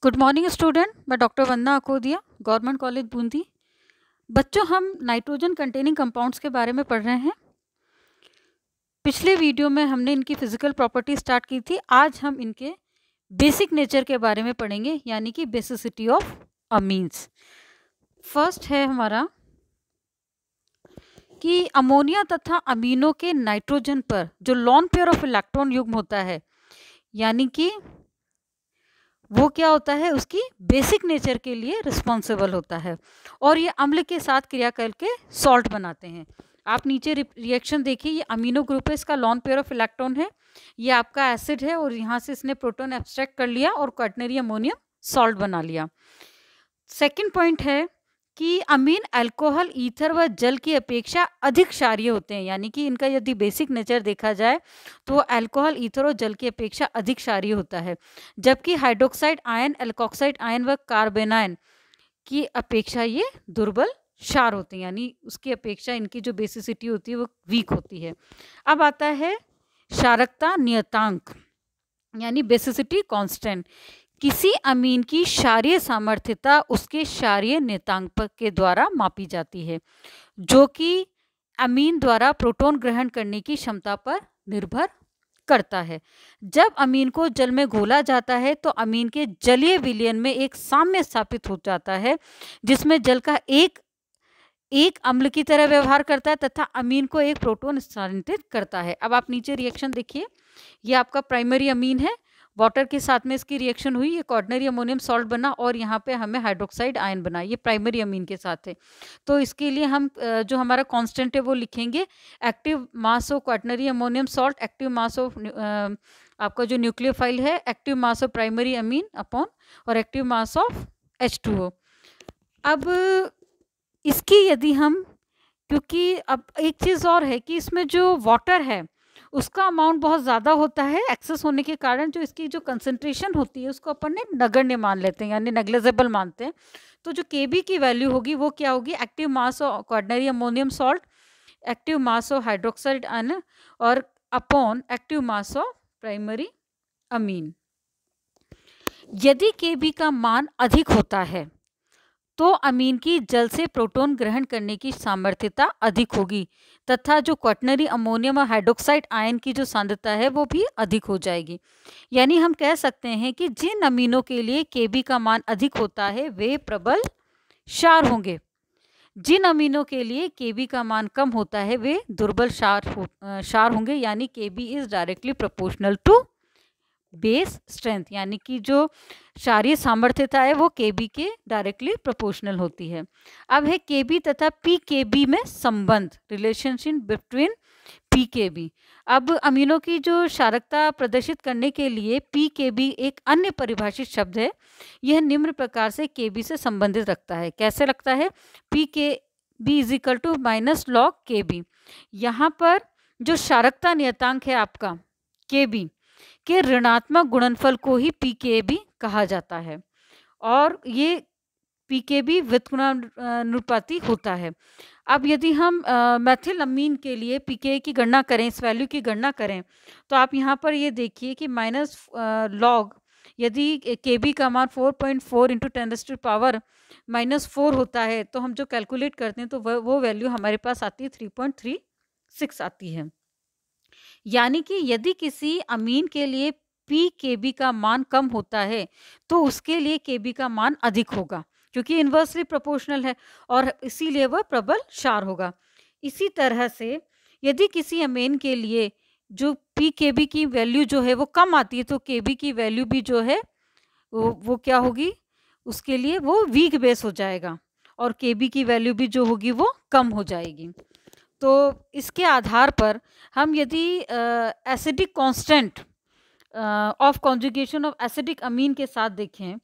Good morning student. मैं doctor वंदना Akodia, government college Bundi. बच्चों, हम नाइट्रोजन कंटेनिंग कंपाउंड्स के बारे में पढ़ रहे हैं। पिछले वीडियो में हमने इनकी फिजिकल प्रॉपर्टी स्टार्ट की थी। आज हम इनके बेसिक नेचर के बारे में पढ़ेंगे, यानी कि बेसिसिटी ऑफ अमीन्स। फर्स्ट है हमारा कि अमोनिया तथा अमीनों के नाइट्रोजन पर जो लॉन पेयर ऑफ इलेक्ट्रॉन युग्म होता है, यानी कि वो क्या होता है, उसकी बेसिक नेचर के लिए रिस्पॉन्सिबल होता है और ये अम्ल के साथ क्रिया करके सॉल्ट बनाते हैं। आप नीचे रिएक्शन देखिए, ये अमीनो ग्रुप है, इसका लॉन पेयर ऑफ इलेक्ट्रॉन है, ये आपका एसिड है और यहाँ से इसने प्रोटॉन एब्स्ट्रैक्ट कर लिया और क्वाटरनरी अमोनियम सॉल्ट बना लिया। सेकेंड पॉइंट है कि अमीन अल्कोहल, ईथर व जल की अपेक्षा अधिक क्षारीय होते हैं, यानी कि इनका यदि बेसिक नेचर देखा जाए तो अल्कोहल, ईथर और जल की अपेक्षा अधिक क्षारीय होता है, जबकि हाइड्रोक्साइड आयन, एल्कोक्साइड आयन व कार्बेनायन की अपेक्षा ये दुर्बल क्षार होते हैं, यानी उसकी अपेक्षा इनकी जो बेसिसिटी होती है वो वीक होती है। अब आता है क्षारकता नियतांक, यानी बेसिसिटी कांस्टेंट। किसी अमीन की क्षारीय सामर्थ्यता उसके क्षारीय नियतांक के द्वारा मापी जाती है, जो कि अमीन द्वारा प्रोटॉन ग्रहण करने की क्षमता पर निर्भर करता है। जब अमीन को जल में घोला जाता है तो अमीन के जलीय विलयन में एक साम्य स्थापित हो जाता है, जिसमें जल का एक अम्ल की तरह व्यवहार करता है तथा अमीन को एक प्रोटॉन स्थानांतरित करता है। अब आप नीचे रिएक्शन देखिए, ये आपका प्राइमरी अमीन है, वाटर के साथ में इसकी रिएक्शन हुई, ये क्वाटरनरी अमोनियम सॉल्ट बना और यहाँ पे हमें हाइड्रोक्साइड आयन बना, ये प्राइमरी अमीन के साथ है। तो इसके लिए हम जो हमारा कांस्टेंट है वो लिखेंगे active mass of quaternary ammonium salt, active mass of आपका जो न्यूक्लियोफाइल है, active mass of primary Amin upon और एक्टिव मास ऑफ H2O। अब इसकी यदि हम, क्योंकि अब एक चीज़ और है कि इसमें जो वाटर है उसका अमाउंट बहुत ज़्यादा होता है, एक्सेस होने के कारण जो इसकी जो कंसंट्रेशन होती है उसको अपन ने नगण्य मान लेते हैं, यानी नेग्लिजिबल मानते हैं। तो जो Kb की वैल्यू होगी वो क्या होगी, active mass of quaternary ammonium salt, active mass of hydroxide ion और upon active mass of primary amine. यदि Kb का मान अधिक होता है तो अमीन की जल से प्रोटॉन ग्रहण करने की सामर्थ्यता अधिक होगी तथा जो क्वाटरनरी अमोनियम और हाइड्रोक्साइड आयन की जो सांद्रता है वो भी अधिक हो जाएगी। यानी हम कह सकते हैं कि जिन अमीनों के लिए Kb का मान अधिक होता है वे प्रबल क्षार होंगे, जिन अमीनों के लिए Kb का मान कम होता है वे दुर्बल क्षार होंगे, यानी Kb is directly proportional to base strength, यानी कि जो क्षारीय सामर्थ्यता है वो Kb के डायरेक्टली प्रोपोर्शनल होती है। अब है Kb तथा pKb में संबंध, रिलेशनशिप बिटवीन pKb। अब अमीनों की जो क्षारकता प्रदर्शित करने के लिए pKb एक अन्य परिभाषित शब्द है, यह निम्न प्रकार से Kb से संबंधित रखता है। कैसे लगता है, pKb is equal to minus log Kb। यहाँ पर जो क्षारकता नियतांक है आपका Kb के ऋणात्मक गुणनफल को ही pKb कहा जाता है और ये pKb व्युत्क्रमानुपाती होता है। अब यदि हम मेथिल अमीन के लिए pKa की गणना करें, इस वैल्यू की गणना करें, तो आप यहाँ पर ये देखिए कि माइनस लॉग, यदि Kb का मान 4.4 इंटू 10⁻⁻⁴ होता है तो हम जो कैलकुलेट करते हैं तो वो वैल्यू हमारे पास आती है 3.36 आती है। यानी कि यदि किसी अमीन के लिए pKb का मान कम होता है तो उसके लिए Kb का मान अधिक होगा, क्योंकि इन्वर्सली प्रोपोर्शनल है और इसीलिए वह प्रबल क्षार होगा। इसी तरह से यदि किसी अमीन के लिए जो pKb की वैल्यू जो है वो कम आती है तो Kb की वैल्यू भी जो है वो क्या होगी, उसके लिए वो वीक बेस हो जाएगा और Kb की वैल्यू भी जो होगी वो कम हो जाएगी। तो इसके आधार पर हम यदि acidic constant of conjugation of acidic amine के साथ देखें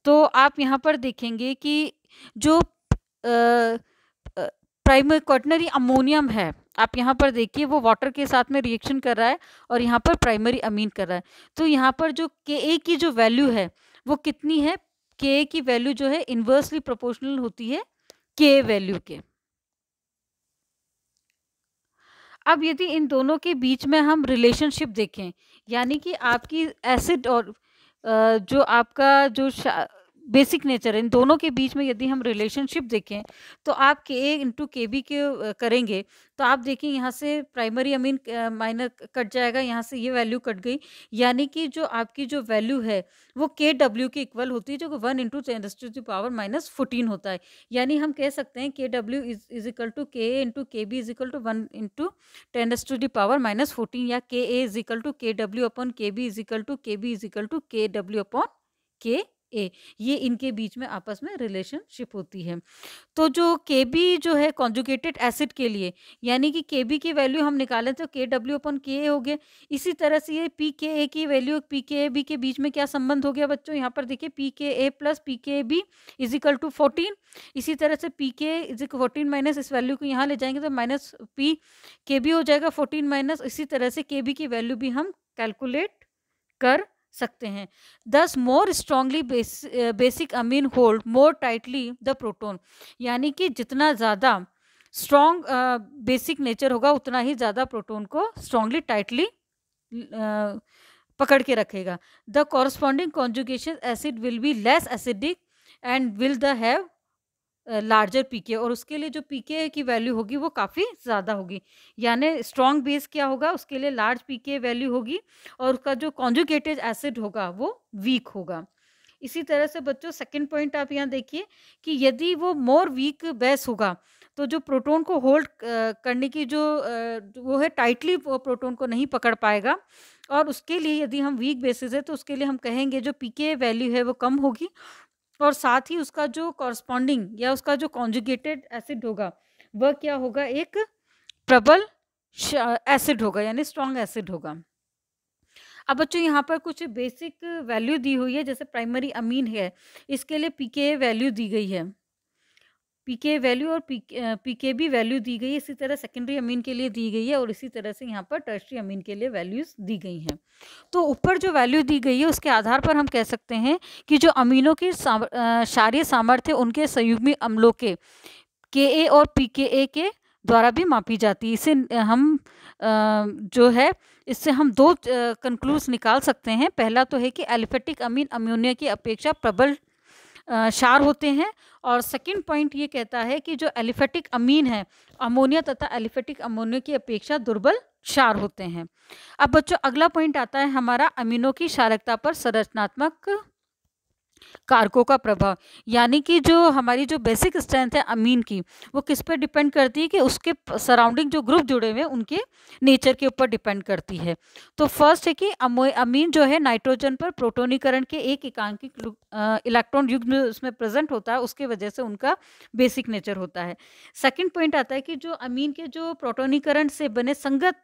तो आप यहाँ पर देखेंगे कि जो प्राइमरी क्वाटरनरी अमोनियम है, आप यहाँ पर देखिए वो वाटर के साथ में रिएक्शन कर रहा है और यहाँ पर प्राइमरी अमीन कर रहा है। तो यहाँ पर जो Ka की जो वैल्यू है वो कितनी है, Ka की वैल्यू जो है इन्वर्सली प्रोपोर्शनल होती है Ka वैल्यू के। अब यदि इन दोनों के बीच में हम रिलेशनशिप देखें, यानी कि आपकी एसिड और जो आपका जो बेसिक नेचर है, इन दोनों के बीच में यदि हम रिलेशनशिप देखें तो आप के ए इंटू के बी के करेंगे तो आप देखिए यहाँ से प्राइमरी अमीन माइनर कट जाएगा, यहाँ से ये वैल्यू कट गई, यानी कि जो आपकी जो वैल्यू है वो के डब्ल्यू के इक्वल होती है, जो 1 इंटू 10⁻⁻14 होता है। यानी हम कह सकते हैं के W is equal to K A into K B is equal to 1 into 10⁻⁻14, या K A is equal to K W upon K B is equal to K B is equal to K W upon K A. ये इनके बीच में आपस में relationship होती है। तो जो Kb जो है कॉन्जुगेटेड एसिड के लिए, यानी कि Kb की वैल्यू हम निकालें तो KW अपॉन Ka हो गया। इसी तरह से ये pKa की वैल्यू pKb के बीच में क्या संबंध हो गया बच्चों, यहाँ पर देखिए pKa plus pKb is equal to 14। इसी तरह से pK इज इक्वल 14 माइनस इस वैल्यू को यहाँ ले जाएंगे तो माइनस pKb हो जाएगा 14 माइनस, इसी तरह से Kb की वैल्यू भी हम कैलकुलेट कर सकते हैं। Thus more strongly basic amine hold more tightly the proton, यानी कि जितना ज़्यादा स्ट्रॉन्ग बेसिक नेचर होगा उतना ही ज़्यादा प्रोटोन को स्ट्रांगली टाइटली पकड़ के रखेगा। The corresponding conjugation acid will be less acidic and will the have larger pK, और उसके लिए जो पीके की वैल्यू होगी वो काफ़ी ज़्यादा होगी। यानी स्ट्रॉन्ग बेस क्या होगा, उसके लिए लार्ज पीके वैल्यू होगी और उसका जो कॉन्जुगेटेड एसिड होगा वो वीक होगा। इसी तरह से बच्चों सेकंड पॉइंट आप यहाँ देखिए कि यदि वो मोर वीक बेस होगा तो जो प्रोटोन को होल्ड करने की जो वो है टाइटली वो प्रोटोन को नहीं पकड़ पाएगा, और उसके लिए यदि हम वीक बेसिस है तो उसके लिए हम कहेंगे जो पीके वैल्यू है वो कम होगी, और साथ ही उसका जो कॉरस्पॉन्डिंग या उसका जो कॉन्जुगेटेड एसिड होगा वह क्या होगा, एक प्रबल एसिड होगा, यानी स्ट्रॉन्ग एसिड होगा। अब बच्चों यहाँ पर कुछ बेसिक वैल्यू दी हुई है, जैसे प्राइमरी अमीन है इसके लिए पीके वैल्यू दी गई है, पीके वैल्यू और पीके भी वैल्यू दी गई है। इसी तरह सेकेंडरी अमीन के लिए दी गई है और इसी तरह से यहाँ पर टर्शरी अमीन के लिए वैल्यूज दी गई हैं। तो ऊपर जो वैल्यू दी गई है उसके आधार पर हम कह सकते हैं कि जो अमीनों की क्षारीय सामर्थ्य उनके संयुग्मी अम्लों के Ka और pKa के द्वारा भी मापी जाती है। इसे हम जो है इससे हम दो कंक्लूज निकाल सकते हैं। पहला तो है कि एलिफेटिक अमीन अमोनिया की अपेक्षा प्रबल क्षार होते हैं, और सेकंड पॉइंट ये कहता है कि जो एलिफेटिक अमीन है अमोनिया तथा एलिफेटिक अमोनिया की अपेक्षा दुर्बल क्षार होते हैं। अब बच्चों अगला पॉइंट आता है हमारा अमीनों की क्षारकता पर संरचनात्मक कारकों का प्रभाव, यानी कि जो हमारी जो बेसिक स्ट्रेंथ है अमीन की वो किस पर डिपेंड करती है कि उसके सराउंडिंग जो ग्रुप जुड़े हुए हैं उनके नेचर के ऊपर डिपेंड करती है। तो फर्स्ट है कि अमीन जो है नाइट्रोजन पर प्रोटोनीकरण के एक एकांकिक इलेक्ट्रॉन युग्म उसमें प्रेजेंट होता है, उसके वजह से उनका बेसिक नेचर होता है। सेकेंड पॉइंट आता है कि जो अमीन के जो प्रोटोनीकरण से बने संगत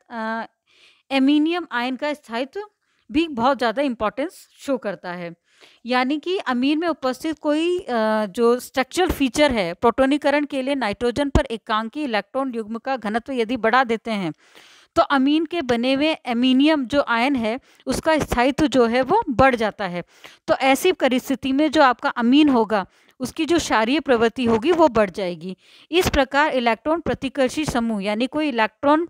एमीनियम आयन का स्थायित्व भी बहुत ज़्यादा इंपॉर्टेंस शो करता है, यानी कि अमीन में उपस्थित कोई जो स्ट्रक्चरल फीचर है प्रोटोनीकरण के लिए नाइट्रोजन पर एकांकी इलेक्ट्रॉन युग्म का घनत्व यदि बढ़ा देते हैं तो अमीन के बने हुए एमीनियम जो आयन है उसका स्थायित्व जो है वो बढ़ जाता है। तो ऐसी परिस्थिति में जो आपका अमीन होगा उसकी जो क्षारीय प्रवृत्ति होगी वो बढ़ जाएगी। इस प्रकार इलेक्ट्रॉन प्रतिकर्षी समूह यानी कोई इलेक्ट्रॉन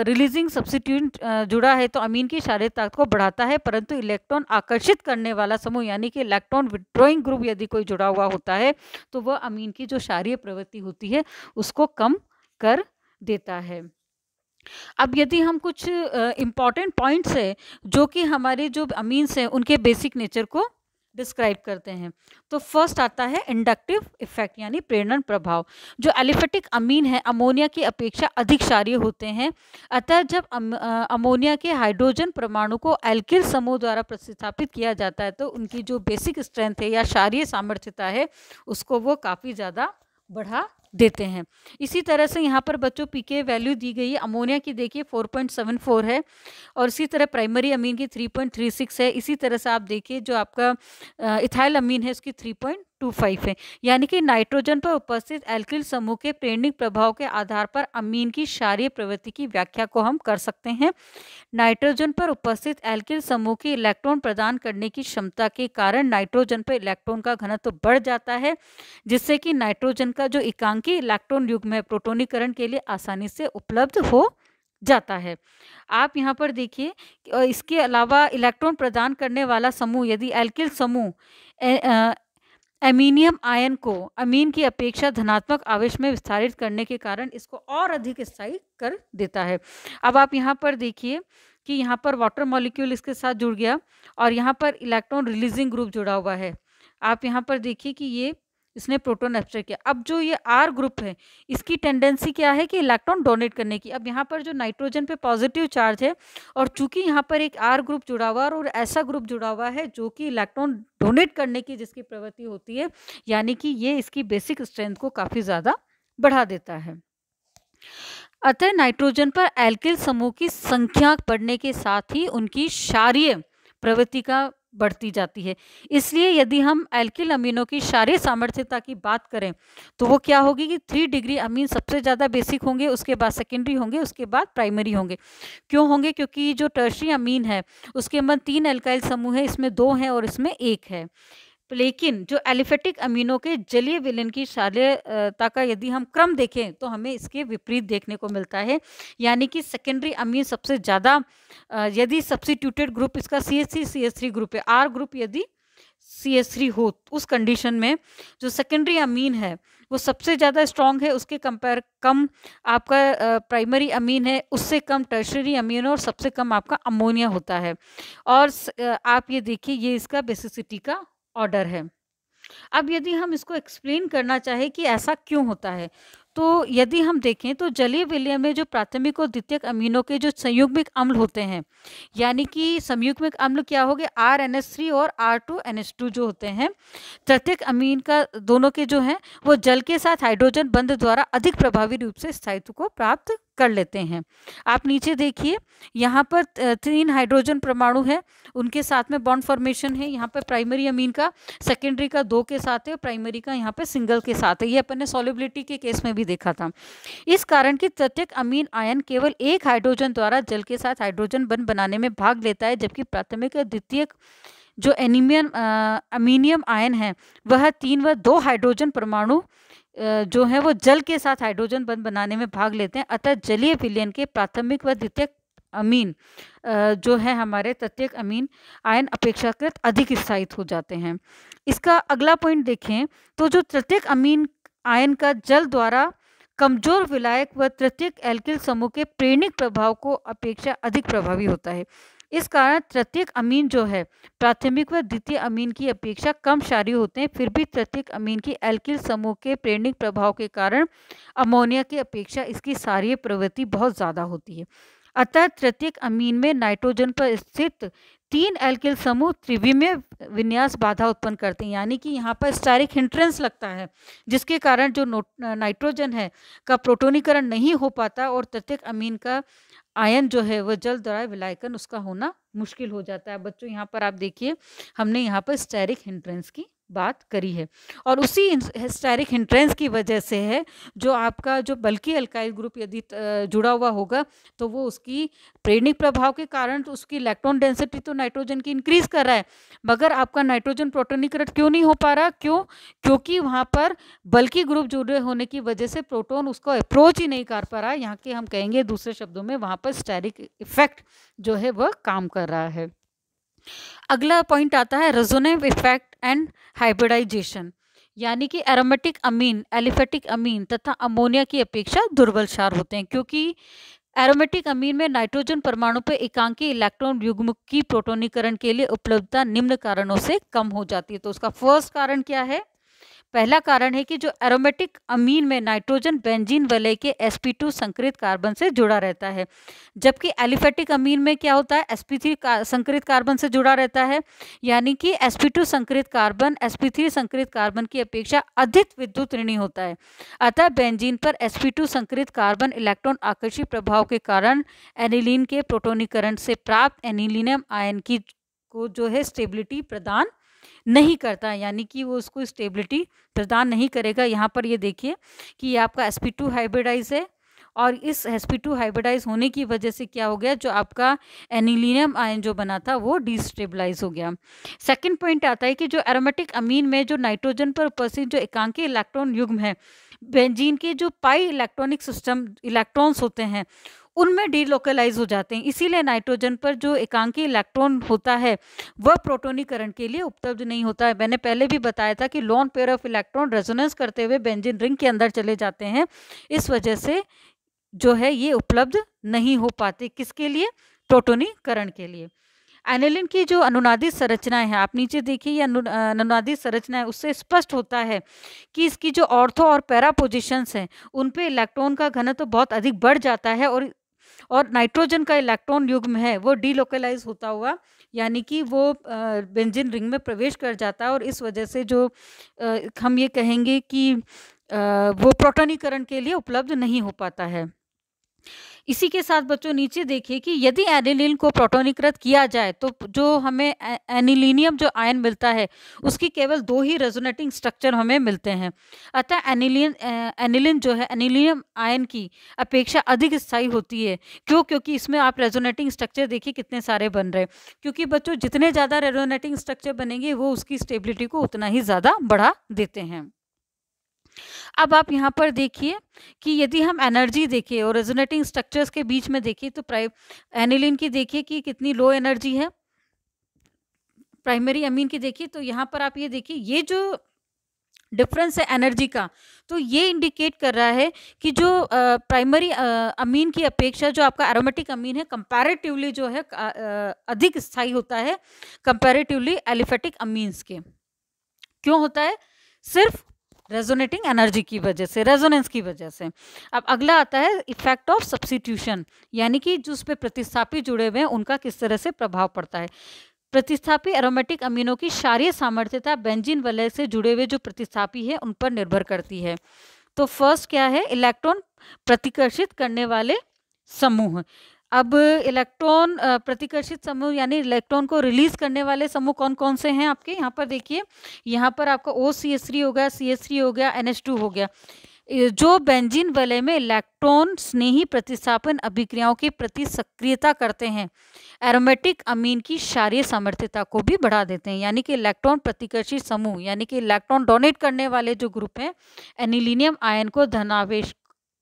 रिलीजिंग सब्स्टिट्यूट जुड़ा है तो अमीन की क्षारीय ताकत को बढ़ाता है, परंतु इलेक्ट्रॉन आकर्षित करने वाला समूह यानी कि इलेक्ट्रॉन विड्रॉइंग ग्रुप यदि कोई जुड़ा हुआ होता है तो वह अमीन की जो क्षारीय प्रवृत्ति होती है उसको कम कर देता है। अब यदि हम कुछ इम्पॉर्टेंट पॉइंट्स है जो कि हमारे जो अमीन्स हैं उनके बेसिक नेचर को डिस्क्राइब करते हैं, तो फर्स्ट आता है इंडक्टिव इफेक्ट यानी प्रेरण प्रभाव। जो एलिफेटिक अमीन है अमोनिया की अपेक्षा अधिक क्षारीय होते हैं, अतः जब अमोनिया के हाइड्रोजन परमाणु को एल्किल समूह द्वारा प्रतिस्थापित किया जाता है तो उनकी जो बेसिक स्ट्रेंथ है या क्षारीय सामर्थ्यता है उसको वो काफ़ी ज़्यादा बढ़ा देते हैं। इसी तरह से यहाँ पर बच्चों पीके वैल्यू दी गई है, अमोनिया की देखिए 4.74 है और इसी तरह प्राइमरी अमीन की 3.36 है। इसी तरह से आप देखिए जो आपका इथाइल अमीन है उसकी 3.25 है, यानी कि नाइट्रोजन पर उपस्थित एल्किल समूह के प्रेरणिक प्रभाव के आधार पर अमीन की क्षारीय प्रवृत्ति की व्याख्या को हम कर सकते हैं। नाइट्रोजन पर उपस्थित एल्किल समूह की इलेक्ट्रॉन प्रदान करने की क्षमता के कारण नाइट्रोजन पर इलेक्ट्रॉन का घनत्व बढ़ जाता है, जिससे कि नाइट्रोजन का जो एकांकी इलेक्ट्रॉन युग्म है प्रोटोनीकरण के लिए आसानी से उपलब्ध हो जाता है। आप यहाँ पर देखिए इसके अलावा इलेक्ट्रॉन प्रदान करने वाला समूह यदि एल्किल समूह एमीनियम आयन को अमीन की अपेक्षा धनात्मक आवेश में विस्तारित करने के कारण इसको और अधिक स्थायी कर देता है। अब आप यहाँ पर देखिए कि यहाँ पर वाटर मॉलिक्यूल इसके साथ जुड़ गया और यहाँ पर इलेक्ट्रॉन रिलीजिंग ग्रुप जुड़ा हुआ है। आप यहाँ पर देखिए कि ये इसने प्रोटॉन एब्स्ट्रैक्ट किया। अब जो ये आर ग्रुप है इसकी टेंडेंसी क्या है कि इलेक्ट्रॉन डोनेट करने की। अब यहाँ पर जो नाइट्रोजन पे पॉजिटिव चार्ज है और चूंकि यहाँ पर एक आर ग्रुप जुड़ा हुआ है और ऐसा ग्रुप जुड़ा हुआ है जो कि इलेक्ट्रॉन डोनेट करने की जिसकी प्रवृत्ति होती है, यानी कि ये इसकी बेसिक स्ट्रेंथ को काफ़ी ज़्यादा बढ़ा देता है। अतः नाइट्रोजन पर एल्किल समूह की संख्या बढ़ने के साथ ही उनकी क्षारीय प्रवृत्ति का बढ़ती जाती है। इसलिए यदि हम एल्किल अमीनों की क्षारीय सामर्थ्यता की बात करें तो वो क्या होगी कि 3 डिग्री अमीन सबसे ज़्यादा बेसिक होंगे, उसके बाद सेकेंडरी होंगे, उसके बाद प्राइमरी होंगे। क्यों होंगे? क्योंकि जो टर्शरी अमीन है उसके अंदर 3 एल्काइल समूह है, इसमें 2 हैं और इसमें 1 है। लेकिन जो एलिफेटिक अमीनों के जलीय विलयन की क्षारीयता का यदि हम क्रम देखें तो हमें इसके विपरीत देखने को मिलता है, यानी कि सेकेंडरी अमीन सबसे ज़्यादा यदि सब्स्टिट्यूटेड ग्रुप इसका CH3 ग्रुप है, आर ग्रुप यदि CH3 हो उस कंडीशन में जो सेकेंडरी अमीन है वो सबसे ज़्यादा स्ट्रॉन्ग है, उसके कंपेयर कम आपका प्राइमरी अमीन है, उससे कम टर्शरी अमीन और सबसे कम आपका अमोनिया होता है। और आप ये देखिए ये इसका बेसिसिटी का ऑर्डर है। अब यदि हम इसको एक्सप्लेन करना चाहें कि ऐसा क्यों होता है, तो यदि हम देखें तो जलीय विलयन में जो प्राथमिक और द्वितीयक अमीनों के जो संयुग्मिक अम्ल होते हैं, यानी कि संयुग्मिक अम्ल क्या हो गए RNH3 और R2NH2 जो होते हैं, तृतीयक अमीन का दोनों के जो हैं वो जल के साथ हाइड्रोजन बंध द्वारा अधिक प्रभावी रूप से स्थायित्व को प्राप्त कर लेते हैं। आप नीचे देखिए यहाँ पर 3 हाइड्रोजन परमाणु है, उनके साथ में बॉन्ड फॉर्मेशन है। यहाँ पर प्राइमरी अमीन का सेकेंडरी का 2 के साथ है, प्राइमरी का यहाँ पे सिंगल के साथ है। ये अपन ने सॉल्युबिलिटी के केस में भी देखा था। इस कारण की तृतीयक अमीन आयन केवल एक हाइड्रोजन द्वारा जल के साथ हाइड्रोजन बंध बनाने में भाग लेता है, जबकि प्राथमिक और द्वितीयक जो अमीनियम आयन है वह 3 व 2 हाइड्रोजन परमाणु जो है वो जल के साथ हाइड्रोजन बंध बनाने में भाग लेते हैं। अतः जलीय विलयन के प्राथमिक व द्वितीयक अमीन जो है हमारे तृतीयक अमीन आयन अपेक्षाकृत अधिक स्थायित्व हो जाते हैं। इसका अगला पॉइंट देखें तो जो तृतीयक अमीन आयन का जल द्वारा कमजोर विलायक व तृतीयक एल्किल समूह के प्रेरणिक प्रभाव को अपेक्षा अधिक प्रभावी होता है। इस कारण तृतीयक अमीन जो है प्राथमिक व द्वितीय अमीन की अपेक्षा कम क्षारीय होते हैं, फिर भी तृतीयक अमीन की एल्किल समूह के प्रेरणिक प्रभाव के कारण अमोनिया की अपेक्षा इसकी क्षारीय प्रवृत्ति बहुत ज़्यादा होती है। अतः तृतीयक अमीन में नाइट्रोजन पर स्थित 3 एल्किल समूह त्रिविमीय विन्यास बाधा उत्पन्न करते हैं, यानी कि यहाँ पर स्टेरिक हिंड्रेंस लगता है, जिसके कारण जो नाइट्रोजन है का प्रोटोनीकरण नहीं हो पाता और तृतीयक अमीन का आयन जो है वह जल द्वारा विलायकन उसका होना मुश्किल हो जाता है। बच्चों यहाँ पर आप देखिए हमने यहाँ पर स्टेरिक हिंड्रेंस की बात करी है और उसी स्टेरिक हिंड्रेंस की वजह से है जो आपका जो बल्कि अल्काइल ग्रुप यदि जुड़ा हुआ होगा तो वो उसकी प्रेरणिक प्रभाव के कारण तो उसकी इलेक्ट्रॉन डेंसिटी तो नाइट्रोजन की इंक्रीज कर रहा है, मगर आपका नाइट्रोजन प्रोटोनीकरण क्यों नहीं हो पा रहा? क्योंकि वहाँ पर बल्कि ग्रुप जुड़े होने की वजह से प्रोटॉन उसको अप्रोच ही नहीं कर पा रहा। यहाँ के हम कहेंगे दूसरे शब्दों में वहाँ पर स्टेरिक इफेक्ट जो है वह काम कर रहा है। अगला पॉइंट आता है रेजोनेंस इफेक्ट एंड हाइब्रिडाइजेशन, यानी कि एरोमेटिक अमीन, एलिफेटिक अमीन तथा अमोनिया की अपेक्षा दुर्बल क्षार होते हैं, क्योंकि एरोमेटिक अमीन में नाइट्रोजन परमाणु पर एकांकी इलेक्ट्रॉन युग्म की प्रोटोनीकरण के लिए उपलब्धता निम्न कारणों से कम हो जाती है। तो उसका फर्स्ट कारण क्या है? पहला कारण है कि जो एरोमेटिक अमीन में नाइट्रोजन बेंजीन वलय के sp2 संकरित कार्बन से जुड़ा रहता है, जबकि एलिफेटिक अमीन में क्या होता है? sp3 संकरित कार्बन से जुड़ा रहता है, यानी कि sp2 संकरित कार्बन sp3 संकरित कार्बन की अपेक्षा अधिक विद्युत ऋणी होता है। अतः बेंजीन पर sp2 संकरित कार्बन इलेक्ट्रॉन आकर्षी प्रभाव के कारण एनिलीन के प्रोटोनीकरण से प्राप्त एनिलीनियम आयन की को जो है स्टेबिलिटी प्रदान नहीं करता, यानी कि वो उसको स्टेबिलिटी प्रदान नहीं करेगा। यहाँ पर ये देखिए कि ये आपका sp2 हाइब्रिडाइज है और इस sp2 हाइब्रिडाइज होने की वजह से क्या हो गया, जो आपका एनिलीनियम आयन जो बना था वो डिस्टेबलाइज हो गया। सेकंड पॉइंट आता है कि जो एरोमेटिक अमीन में जो नाइट्रोजन पर उपस्थित जो एकांकी इलेक्ट्रॉन युग्म है बेंजीन के जो पाई इलेक्ट्रॉनिक सिस्टम इलेक्ट्रॉन्स होते हैं उनमें डीलोकलाइज हो जाते हैं। इसीलिए नाइट्रोजन पर जो एकांकी इलेक्ट्रॉन होता है वह प्रोटोनीकरण के लिए उपलब्ध नहीं होता है। मैंने पहले भी बताया था कि lone pair of electron resonance करते हुए बेंजीन रिंग के अंदर चले जाते हैं, इस वजह से जो है ये उपलब्ध नहीं हो पाते। किसके लिए? प्रोटोनीकरण के लिए। एनिलीन की जो अनुनादित संरचनाएं हैं, आप नीचे देखिए, ये अनुनादित संरचना है, उससे स्पष्ट होता है कि इसकी जो ऑर्थो और पैरा पोजिशंस हैं उन पे इलेक्ट्रॉन का घनत्व तो बहुत अधिक बढ़ जाता है, और नाइट्रोजन का इलेक्ट्रॉन युग्म है वो डीलोकलाइज होता हुआ, यानी कि वो बेंजीन रिंग में प्रवेश कर जाता है, और इस वजह से जो हम ये कहेंगे कि वो प्रोटोनीकरण के लिए उपलब्ध नहीं हो पाता है। इसी के साथ बच्चों नीचे देखिए कि यदि एनिलीन को प्रोटोनीकृत किया जाए तो जो हमें एनिलीनियम जो आयन मिलता है उसकी केवल 2 ही रेजोनेटिंग स्ट्रक्चर हमें मिलते हैं। अतः एनिलीन जो है एनिलीनियम आयन की अपेक्षा अधिक स्थायी होती है। क्यों? क्योंकि इसमें आप रेजोनेटिंग स्ट्रक्चर देखिए कितने सारे बन रहे हैं, क्योंकि बच्चों जितने ज़्यादा रेजोनेटिंग स्ट्रक्चर बनेंगे वो उसकी स्टेबिलिटी को उतना ही ज़्यादा बढ़ा देते हैं। अब आप यहाँ पर देखिए कि यदि हम एनर्जी देखें और रेजोनेटिंग स्ट्रक्चर्स के बीच में देखिए तो एनिलीन की देखिए कि कितनी लो एनर्जी है, प्राइमरी अमीन की देखिए तो यहाँ पर आप ये देखिए, ये जो डिफरेंस है एनर्जी का, तो ये इंडिकेट कर रहा है कि जो प्राइमरी अमीन की अपेक्षा जो आपका एरोमेटिक अमीन है कंपैरेटिवली जो है अधिक स्थायी होता है कंपैरेटिवली एलिफेटिक अमीन्स के। क्यों होता है? सिर्फ रेजोनेटिंग एनर्जी की वजह से, रेजोनेंस की वजह से। अब अगला आता है इफेक्ट ऑफ सब्स्टिट्यूशन, यानी कि जो उस पर प्रतिस्थापी जुड़े हुए हैं उनका किस तरह से प्रभाव पड़ता है। प्रतिस्थापी एरोमेटिक अमीनों की क्षारीय सामर्थ्यता बेंजीन वलय से जुड़े हुए जो प्रतिस्थापी है उन पर निर्भर करती है। तो फर्स्ट क्या है? इलेक्ट्रॉन प्रतिकर्षित करने वाले समूह। अब इलेक्ट्रॉन प्रतिकर्षित समूह यानी इलेक्ट्रॉन को रिलीज करने वाले समूह कौन कौन से हैं आपके यहाँ पर देखिए, यहाँ पर आपका OCH3 हो गया, CH3 हो गया, NH2 हो गया। जो बेंजीन वलय में इलेक्ट्रॉन स्नेही प्रतिस्थापन अभिक्रियाओं के प्रति सक्रियता करते हैं, एरोमेटिक अमीन की क्षारीय सामर्थ्यता को भी बढ़ा देते हैं। यानी कि इलेक्ट्रॉन प्रतिकर्षित समूह यानी कि इलेक्ट्रॉन डोनेट करने वाले जो ग्रुप हैं एनिलीनियम आयन को धनावेश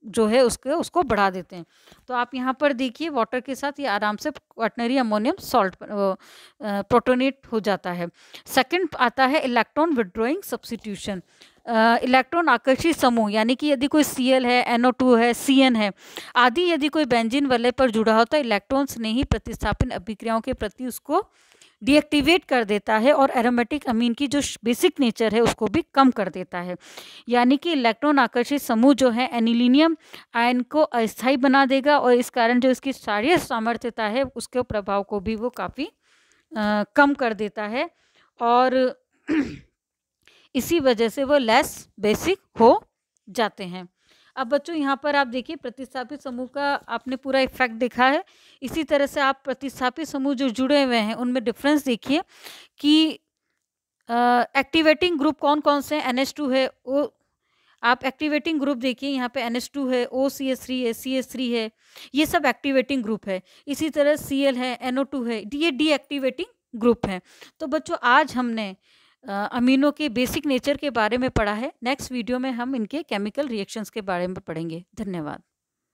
जो है उसको बढ़ा देते हैं। तो आप यहाँ पर देखिए वाटर के साथ ये आराम से क्वाटनरी अमोनियम सॉल्ट प्रोटोनेट हो जाता है। सेकंड आता है इलेक्ट्रॉन विड्रॉइंग सब्स्टिट्यूशन। इलेक्ट्रॉन आकर्षित समूह यानी कि यदि कोई Cl है, NO2 है, CN है आदि यदि कोई बेंजीन वलय पर जुड़ा हो तो इलेक्ट्रॉन स्नेही प्रतिस्थापन अभिक्रियाओं के प्रति उसको डीएक्टिवेट कर देता है और एरोमेटिक अमीन की जो बेसिक नेचर है उसको भी कम कर देता है। यानी कि इलेक्ट्रॉन आकर्षित समूह जो है एनिलीनियम आयन को अस्थायी बना देगा, और इस कारण जो इसकी क्षारीय सामर्थ्यता है उसके प्रभाव को भी वो काफ़ी कम कर देता है, और इसी वजह से वो लेस बेसिक हो जाते हैं। अब बच्चों यहाँ पर आप देखिए प्रतिस्थापित समूह का आपने पूरा इफेक्ट देखा है। इसी तरह से आप प्रतिस्थापित समूह जो जुड़े हुए हैं उनमें डिफरेंस देखिए कि एक्टिवेटिंग ग्रुप कौन कौन से हैं। NH2 है, वो आप एक्टिवेटिंग ग्रुप देखिए, यहाँ पे NH2 है, OCH3 है, CH3 है, ये सब एक्टिवेटिंग ग्रुप है। इसी तरह Cl है, NO2 है, ये डीएक्टिवेटिंग ग्रुप है। तो बच्चों आज हमने अमीनों के बेसिक नेचर के बारे में पढ़ा है। नेक्स्ट वीडियो में हम इनके केमिकल रिएक्शंस के बारे में पढ़ेंगे। धन्यवाद।